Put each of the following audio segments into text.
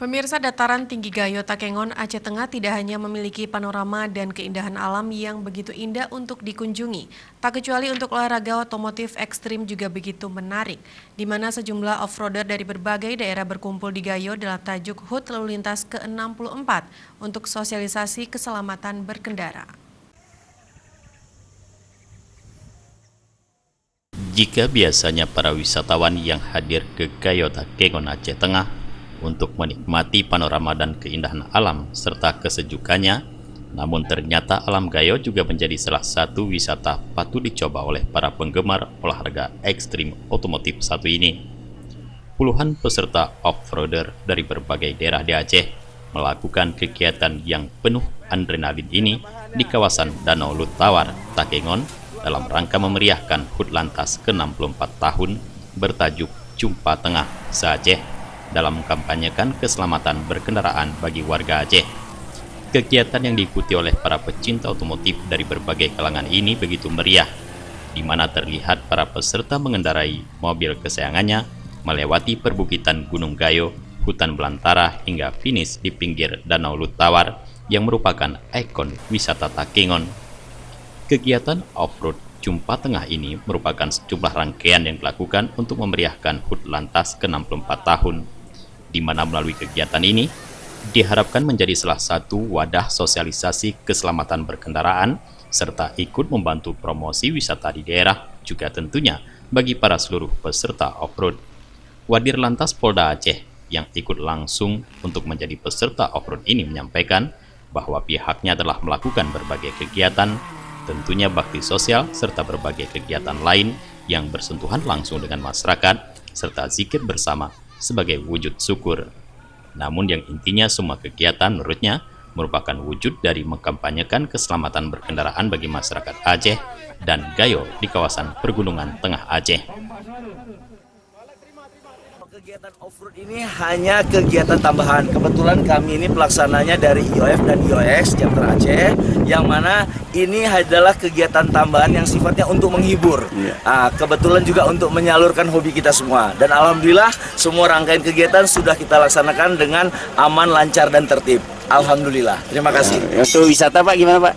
Pemirsa, dataran tinggi Gayo Takengon, Aceh Tengah tidak hanya memiliki panorama dan keindahan alam yang begitu indah untuk dikunjungi, tak kecuali untuk olahraga otomotif ekstrim juga begitu menarik, di mana sejumlah off-roader dari berbagai daerah berkumpul di Gayo dalam tajuk HUT Lalu Lintas ke-64 untuk sosialisasi keselamatan berkendara. Jika biasanya para wisatawan yang hadir ke Gayo Takengon Aceh Tengah untuk menikmati panorama dan keindahan alam serta kesejukannya, namun ternyata alam Gayo juga menjadi salah satu wisata patut dicoba oleh para penggemar olahraga ekstrim otomotif satu ini. Puluhan peserta off-roader dari berbagai daerah di Aceh melakukan kegiatan yang penuh adrenalin ini di kawasan Danau Lutawar, Takengon dalam rangka memeriahkan HUT Lantas ke-64 tahun bertajuk Jumpa Tengah se-Aceh dalam mengkampanyekan keselamatan berkendaraan bagi warga Aceh. Kegiatan yang diikuti oleh para pecinta otomotif dari berbagai kalangan ini begitu meriah, di mana terlihat para peserta mengendarai mobil kesayangannya melewati perbukitan Gunung Gayo, hutan belantara hingga finish di pinggir Danau Lutawar yang merupakan ikon wisata Takengon. Kegiatan off-road Jumpa Tengah ini merupakan sejumlah rangkaian yang dilakukan untuk memeriahkan HUT Lantas ke-64 tahun, di mana melalui kegiatan ini diharapkan menjadi salah satu wadah sosialisasi keselamatan berkendaraan serta ikut membantu promosi wisata di daerah, juga tentunya bagi para seluruh peserta off-road. Wadir Lantas Polda Aceh yang ikut langsung untuk menjadi peserta off-road ini menyampaikan bahwa pihaknya telah melakukan berbagai kegiatan, tentunya bakti sosial serta berbagai kegiatan lain yang bersentuhan langsung dengan masyarakat serta zikir bersama sebagai wujud syukur. Namun yang intinya semua kegiatan menurutnya merupakan wujud dari mengkampanyekan keselamatan berkendaraan bagi masyarakat Aceh dan Gayo di kawasan Pergunungan Tengah Aceh. Kegiatan off-road ini hanya kegiatan tambahan. Kebetulan kami ini pelaksananya dari IOF dan IOS Chapter Aceh, yang mana ini adalah kegiatan tambahan yang sifatnya untuk menghibur. Kebetulan juga untuk menyalurkan hobi kita semua. Dan alhamdulillah semua rangkaian kegiatan sudah kita laksanakan dengan aman, lancar, dan tertib. Alhamdulillah. Terima kasih. Untuk wisata Pak gimana Pak?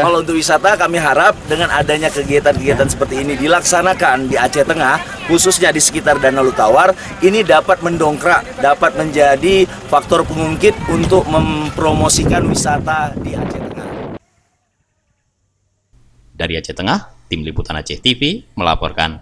Kalau untuk wisata kami harap dengan adanya kegiatan-kegiatan seperti ini dilaksanakan di Aceh Tengah, khususnya di sekitar Danau Lutawar, ini dapat mendongkrak, dapat menjadi faktor pengungkit untuk mempromosikan wisata di Aceh Tengah. Dari Aceh Tengah, Tim Liputan Aceh TV melaporkan.